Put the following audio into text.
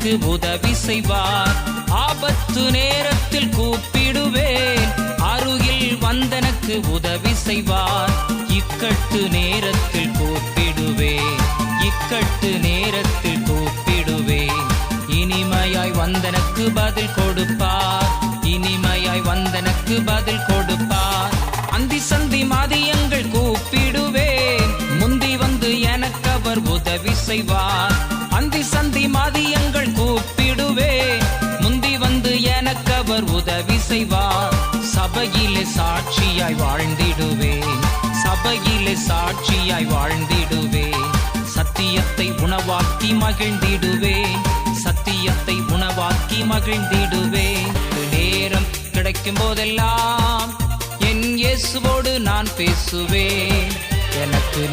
எனக்கு உதவி செய்வார். ஆபத்து நேரத்தில் கூப்பிடுவேன், அருகில் வந்தனக்கு உதவி செய்வார். இக்கட்டு நேரத்தில் கூப்பிடுவேன், இக்கட்டு நேரத்தில் கூப்பிடுவேன். இனிமையாய் வந்தனக்கு பதில் கொடுப்பார், இனிமையாய் வந்தனக்கு பதில் கொடுப்பார். அந்தி சந்தி மதியங்கள் கூப்பிடுவேன், முந்தி வந்து எனக்கு அவர் உதவி செய்வார். அந்தி சந்தி மதியங்கள் கூப்பிடுவேன், முந்தி வந்து எனக்கு அவர் உதவி செய்வார். சபையிலே சாட்சியாய் வாழ்ந்திடுவேன், சபையிலே சாட்சியாய் வாழ்ந்திடுவேன். சத்தியத்தை உணவாக்கி மகிழ்ந்திடுவேன், சத்தியத்தை உணவாக்கி மகிழ்ந்திடுவேன். நேரம் கிடைக்கும் போதெல்லாம் என் இயேசுவோடு நான் பேசுவேன். எனக்கு